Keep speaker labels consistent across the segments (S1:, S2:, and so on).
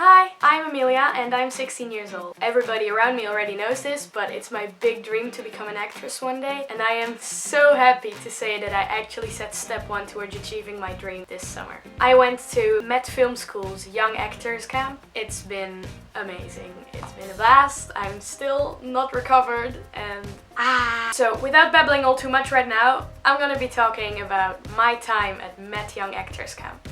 S1: Hi, I'm Emilia and I'm 16 years old. Everybody around me already knows this, but it's my big dream to become an actress one day, and I am so happy to say that I actually set step one towards achieving my dream this summer. I went to Met Film School's Young Actors Camp. It's been amazing. It's been a blast. I'm still not recovered and So without babbling all too much right now, I'm gonna be talking about my time at Met Young Actors Camp.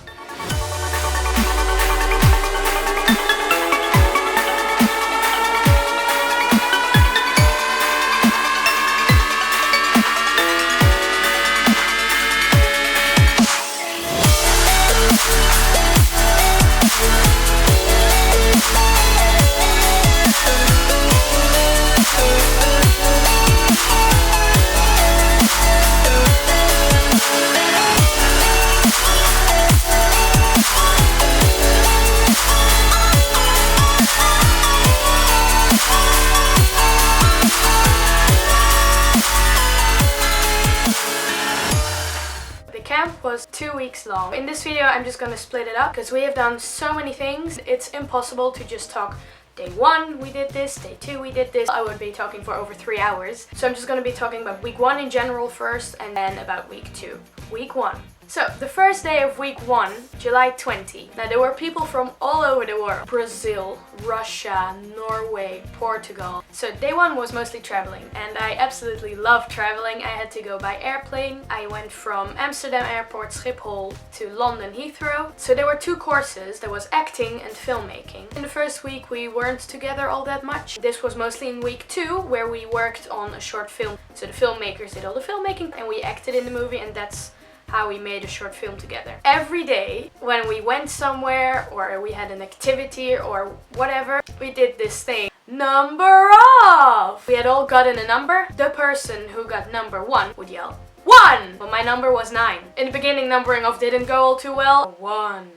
S1: Camp was 2 weeks long. In this video I'm just gonna split it up because we have done so many things. It's impossible to just talk day 1 we did this, day 2 we did this. I would be talking for over 3 hours. So I'm just gonna be talking about week 1 in general first and then about week 2. Week 1. So, the first day of week 1, July 20. Now, there were people from all over the world. Brazil, Russia, Norway, Portugal. So, day 1 was mostly traveling. And I absolutely love traveling. I had to go by airplane. I went from Amsterdam Airport, Schiphol, to London Heathrow. So, there were 2 courses. There was acting and filmmaking. In the first week, we weren't together all that much. This was mostly in week 2, where we worked on a short film. So, the filmmakers did all the filmmaking and we acted in the movie, and that's how we made a short film together. Every day when we went somewhere or we had an activity or whatever, we did this thing. Number off! We had all gotten a number. The person who got number 1 would yell, 1! But my number was 9. In the beginning, numbering off didn't go all too well. 1.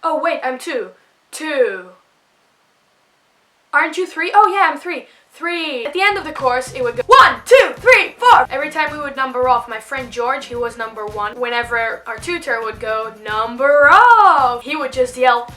S1: Oh wait, I'm 2. 2. Aren't you 3? Oh yeah, I'm 3. 3. At the end of the course, it would go 1, 2, 3, 4. Every time we would number off, my friend George, he was number 1. Whenever our tutor would go number off, he would just yell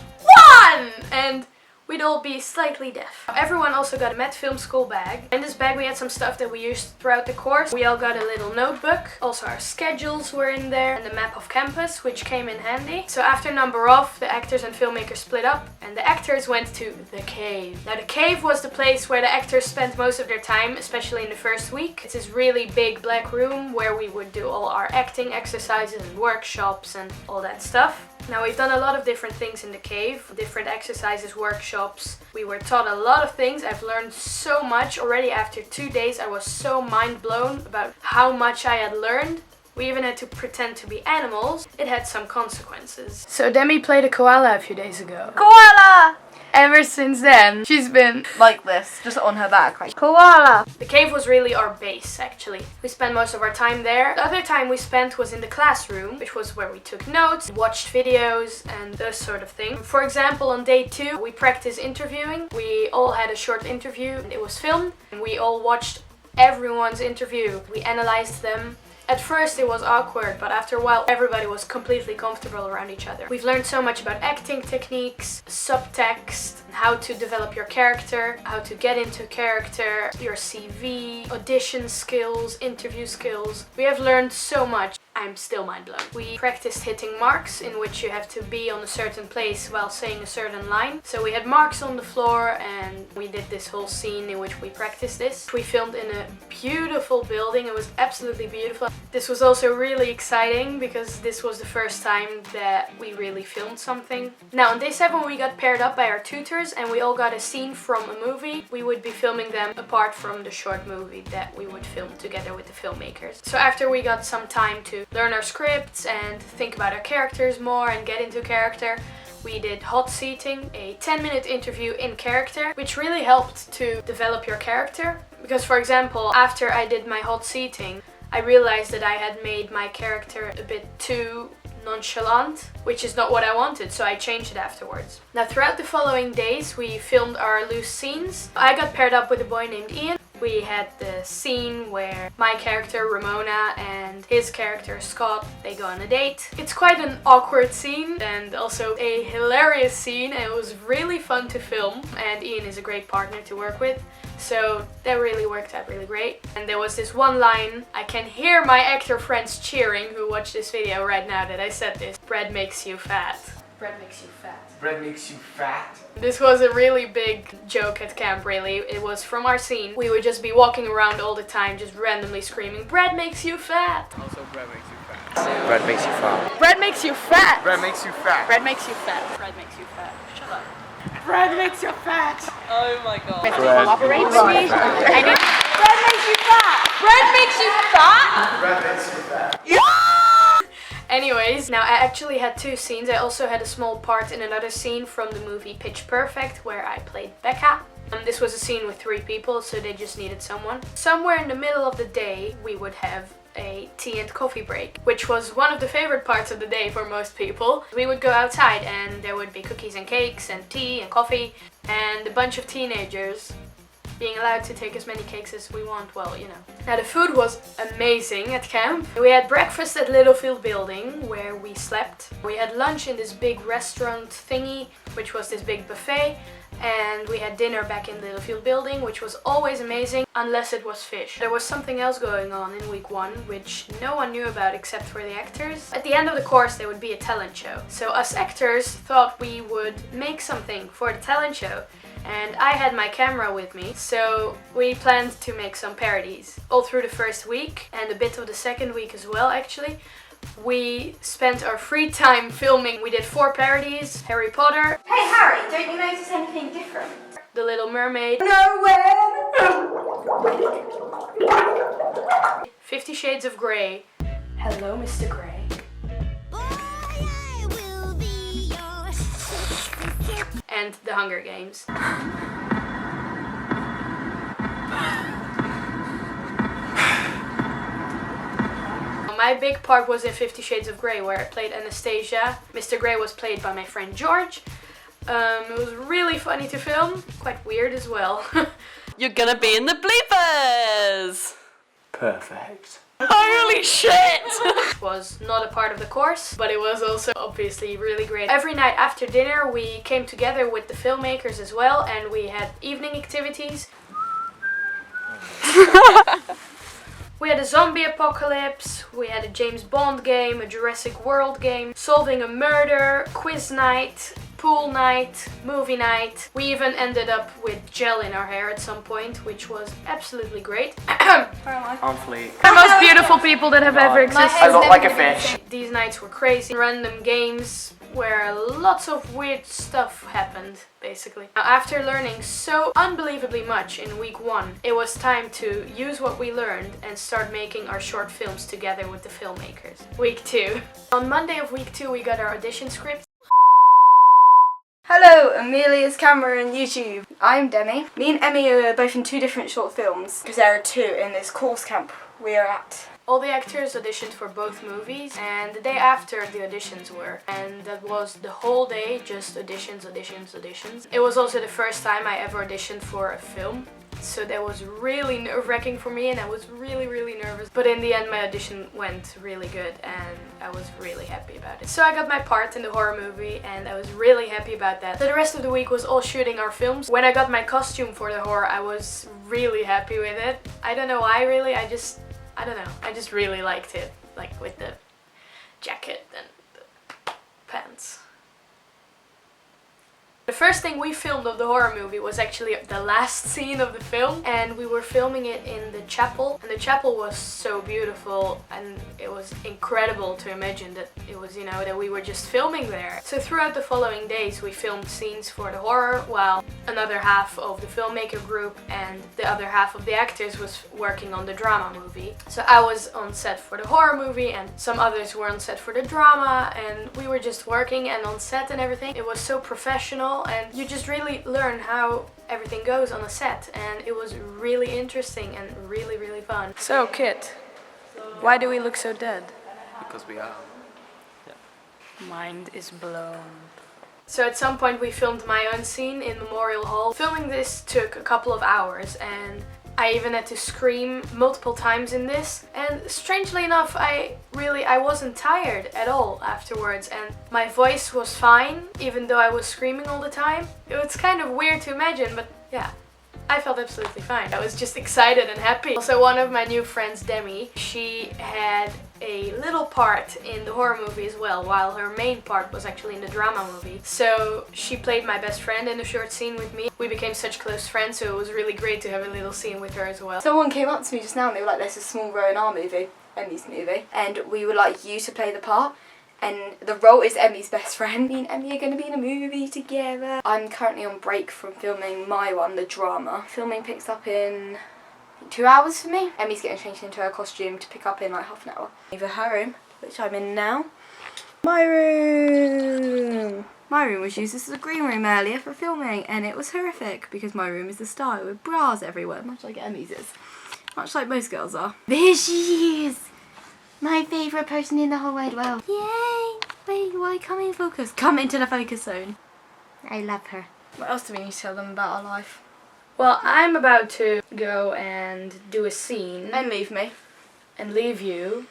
S1: 1, and we'd all be slightly deaf. Everyone also got a Met Film School bag. In this bag we had some stuff that we used throughout the course. We all got a little notebook. Also our schedules were in there and the map of campus, which came in handy. So after number off, the actors and filmmakers split up and the actors went to the cave. Now the cave was the place where the actors spent most of their time, especially in the first week. It's this really big black room where we would do all our acting exercises and workshops and all that stuff. Now we've done a lot of different things in the cave, different exercises, workshops. We were taught a lot of things. I've learned so much. Already after 2 days I was so mind blown about how much I had learned. We even had to pretend to be animals. It had some consequences. So Demi played a koala a few days ago.
S2: Koala!
S1: Ever since then, she's been
S2: like this, just on her back, like koala.
S1: The cave was really our base, actually. We spent most of our time there. The other time we spent was in the classroom, which was where we took notes, watched videos, and those sort of thing. For example, on day 2, we practiced interviewing. We all had a short interview, and it was filmed. And we all watched everyone's interview. We analyzed them. At first it was awkward, but after a while everybody was completely comfortable around each other. We've learned so much about acting techniques, subtext, how to develop your character, how to get into character, your CV, audition skills, interview skills. We have learned so much. I'm still mind blown. We practiced hitting marks in which you have to be on a certain place while saying a certain line. So we had marks on the floor and we did this whole scene in which we practiced this. We filmed in a beautiful building. It was absolutely beautiful. This was also really exciting because this was the first time that we really filmed something. Now on day 7 we got paired up by our tutors and we all got a scene from a movie. We would be filming them apart from the short movie that we would film together with the filmmakers. So after we got some time to learn our scripts and think about our characters more and get into character, we did hot seating, a 10-minute interview in character, which really helped to develop your character. Because for example, after I did my hot seating, I realized that I had made my character a bit too nonchalant, which is not what I wanted, so I changed it afterwards. Now throughout the following days we filmed our loose scenes. I got paired up with a boy named Ian. We had the scene where my character Ramona and his character Scott, they go on a date. It's quite an awkward scene and also a hilarious scene, and it was really fun to film, and Ian is a great partner to work with. So that really worked out really great. And there was this one line, I can hear my actor friends cheering who watch this video right now that I said this. Bread makes you fat. Bread makes you fat.
S3: Bread makes you fat.
S1: This was a really big joke at camp, really. It was from our scene. We would just be walking around all the time, just randomly screaming, bread makes you fat.
S3: Also, bread makes you fat. Bread makes you fat.
S1: Bread makes you fat.
S3: Bread makes you fat.
S1: Bread makes you fat. Bread makes you fat. Shut up. Bread makes you fat.
S4: Oh my god.
S3: Bread
S1: Cooperate with me.
S2: Bread makes you fat.
S4: Bread makes you fat?
S3: Bread makes you fat.
S1: Anyways, now I actually had two scenes. I also had a small part in another scene from the movie Pitch Perfect where I played Becca. This was a scene with 3 people, so they just needed someone. Somewhere in the middle of the day we would have a tea and coffee break, which was one of the favorite parts of the day for most people. We would go outside and there would be cookies and cakes and tea and coffee and a bunch of teenagers being allowed to take as many cakes as we want, well, you know. Now the food was amazing at camp. We had breakfast at Littlefield Building where we slept. We had lunch in this big restaurant thingy, which was this big buffet. And we had dinner back in Littlefield Building, which was always amazing, unless it was fish. There was something else going on in week 1, which no one knew about except for the actors. At the end of the course, there would be a talent show. So us actors thought we would make something for the talent show. And I had my camera with me, so we planned to make some parodies. All through the first week, and a bit of the second week as well, actually. We spent our free time filming. We did 4 parodies. Harry Potter.
S2: Hey Harry, don't you notice anything different?
S1: The Little Mermaid.
S2: Nowhere!
S1: 50 Shades of Grey. Hello, Mr. Grey. And The Hunger Games. My big part was in 50 Shades of Grey, where I played Anastasia. Mr. Grey was played by my friend George. It was really funny to film, quite weird as well.
S4: You're gonna be in the bloopers!
S3: Perfect.
S4: Holy shit!
S1: Was not a part of the course, but it was also obviously really great. Every night after dinner we came together with the filmmakers as well, and we had evening activities. We had a zombie apocalypse, we had a James Bond game, a Jurassic World game, solving a murder, quiz night, pool night, movie night. We even ended up with gel in our hair at some point, which was absolutely great.
S3: On fleek.
S1: The most beautiful people that have ever existed.
S3: I look like a fish.
S1: These nights were crazy. Random games where lots of weird stuff happened, basically. Now, after learning so unbelievably much in week 1, it was time to use what we learned and start making our short films together with the filmmakers. Week 2. On Monday of week 2 we got our audition script.
S2: Hello, Emilia's camera and YouTube. I'm Demi. Me and Emmy are both in 2 different short films, because there are 2 in this course camp we are at.
S1: All the actors auditioned for both movies, and the day after the auditions were. And that was the whole day, just auditions, auditions, auditions. It was also the first time I ever auditioned for a film. So that was really nerve-wracking for me, and I was really, really nervous. But in the end my audition went really good and I was really happy about it. So I got my part in the horror movie and I was really happy about that. So the rest of the week was all shooting our films. When I got my costume for the horror, I was really happy with it. I don't know why really, I don't know. I just really liked it. Like with the jacket and the pants. The first thing we filmed of the horror movie was actually the last scene of the film, and we were filming it in the chapel, and the chapel was so beautiful and it was incredible to imagine that it was, you know, that we were just filming there. So throughout the following days we filmed scenes for the horror while another half of the filmmaker group and the other half of the actors was working on the drama movie. So I was on set for the horror movie and some others were on set for the drama, and we were just working and on set and everything. It was so professional and you just really learn how everything goes on a set, and it was really interesting and really, really fun. So Kit, why do we look so dead?
S3: Because we are.
S1: Mind is blown. So at some point we filmed my own scene in Memorial Hall. Filming this took a couple of hours and I even had to scream multiple times in this, and strangely enough I wasn't tired at all afterwards, and my voice was fine even though I was screaming all the time. It was kind of weird to imagine, but yeah, I felt absolutely fine. I was just excited and happy. Also, one of my new friends, Demi, she had a little part in the horror movie as well, while her main part was actually in the drama movie. So she played my best friend in a short scene with me. We became such close friends, so it was really great to have a little scene with her as well.
S2: Someone came up to me just now and they were like, there's a small role in our movie, Emmy's movie, and we would like you to play the part. And the role is Emmy's best friend. Me and Emmy are going to be in a movie together. I'm currently on break from filming my one, the drama. Filming picks up in 2 hours for me. Emmy's getting changed into her costume to pick up in like half an hour. Either her room, which I'm in now. My room! My room was used as a green room earlier for filming, and it was horrific because my room is the style with bras everywhere, much like Emmy's is. Much like most girls are. There she is! My favourite person in the whole wide world. Yay! Wait, why come in focus? Come into the focus zone. I love her. What else do we need to tell them about our life?
S1: Well, I'm about to go and do a scene
S2: And leave me.
S1: and leave you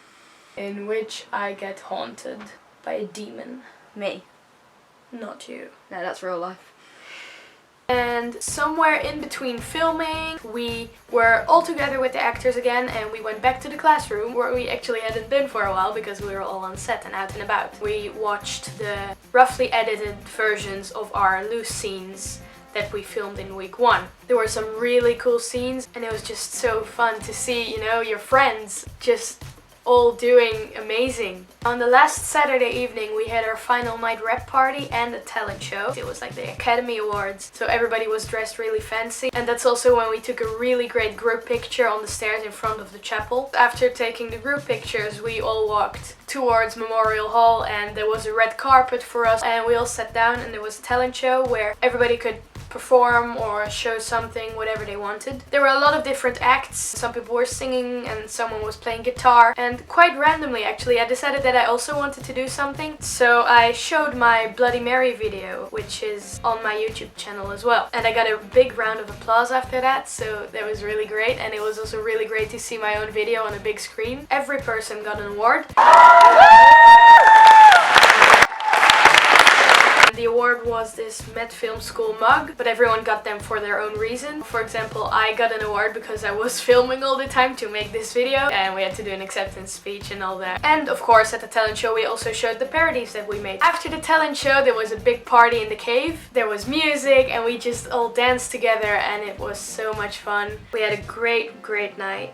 S1: in which I get haunted by a demon.
S2: Me.
S1: Not you.
S2: No, that's real life.
S1: And somewhere in between filming, we were all together with the actors again, and we went back to the classroom where we actually hadn't been for a while because we were all on set and out and about. We watched the roughly edited versions of our loose scenes that we filmed in week 1. There were some really cool scenes, and it was just so fun to see, you know, your friends just all doing amazing. On the last Saturday evening we had our final night rep party and a talent show. It was like the Academy Awards, so everybody was dressed really fancy, and that's also when we took a really great group picture on the stairs in front of the chapel. After taking the group pictures we all walked towards Memorial Hall, and there was a red carpet for us, and we all sat down, and there was a talent show where everybody could perform or show something, whatever they wanted. There were a lot of different acts. Some people were singing and someone was playing guitar, and quite randomly actually I decided that I also wanted to do something, so I showed my Bloody Mary video, which is on my YouTube channel as well, and I got a big round of applause after that, so that was really great, and it was also really great to see my own video on a big screen. Every person got an award. The award was this Met Film School mug, but everyone got them for their own reason. For example, I got an award because I was filming all the time to make this video, and we had to do an acceptance speech and all that. And of course, at the talent show we also showed the parodies that we made. After the talent show there was a big party in the cave. There was music and we just all danced together, and it was so much fun. We had a great night.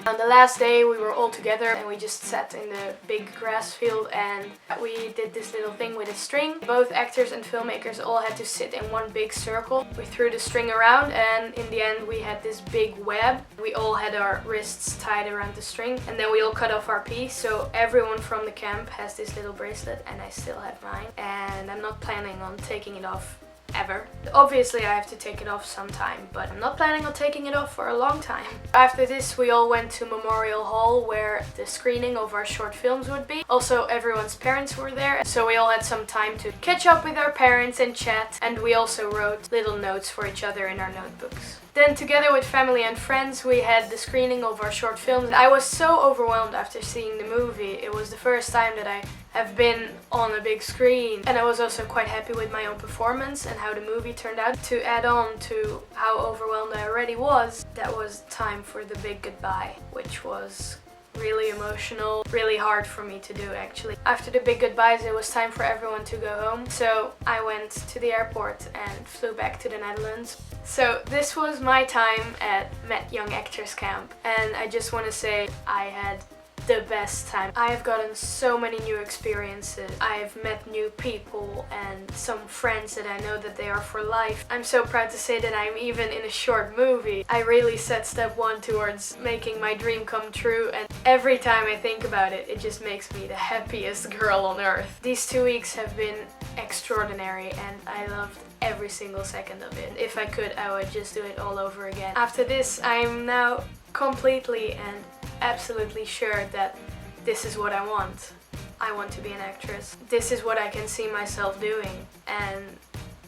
S1: On the last day we were all together and we just sat in the big grass field, and we did this little thing with a string. Both actors and filmmakers all had to sit in one big circle. We threw the string around, and in the end we had this big web. We all had our wrists tied around the string, and then we all cut off our piece, so everyone from the camp has this little bracelet, and I still have mine, and I'm not planning on taking it off ever. Obviously I have to take it off sometime, but I'm not planning on taking it off for a long time. After this we all went to Memorial Hall where the screening of our short films would be. Also everyone's parents were there, so we all had some time to catch up with our parents and chat, and we also wrote little notes for each other in our notebooks. Then together with family and friends we had the screening of our short films. I was so overwhelmed after seeing the movie. It was the first time that I have been on a big screen, and I was also quite happy with my own performance and how the movie turned out. To add on to how overwhelmed I already was, that was time for the big goodbye, which was really emotional, really hard for me to do actually. After the big goodbyes it was time for everyone to go home, so I went to the airport and flew back to the Netherlands. So this was my time at Met Young Actors Camp, and I just want to say I had the best time. I have gotten so many new experiences. I have met new people and some friends that I know that they are for life. I'm so proud to say that I'm even in a short movie. I really set step 1 towards making my dream come true, and every time I think about it, it just makes me the happiest girl on earth. These 2 weeks have been extraordinary and I loved every single second of it. If I could, I would just do it all over again. After this, I'm now completely and absolutely sure that this is what I want. I want to be an actress. This is what I can see myself doing, and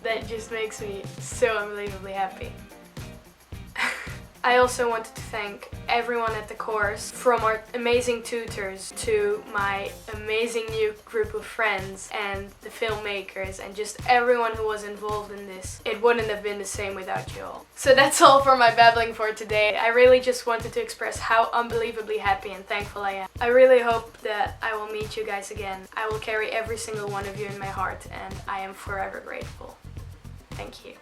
S1: that just makes me so unbelievably happy. I also wanted to thank everyone at the course, from our amazing tutors to my amazing new group of friends and the filmmakers and just everyone who was involved in this. It wouldn't have been the same without you all. So that's all for my babbling for today. I really just wanted to express how unbelievably happy and thankful I am. I really hope that I will meet you guys again. I will carry every single one of you in my heart, and I am forever grateful. Thank you.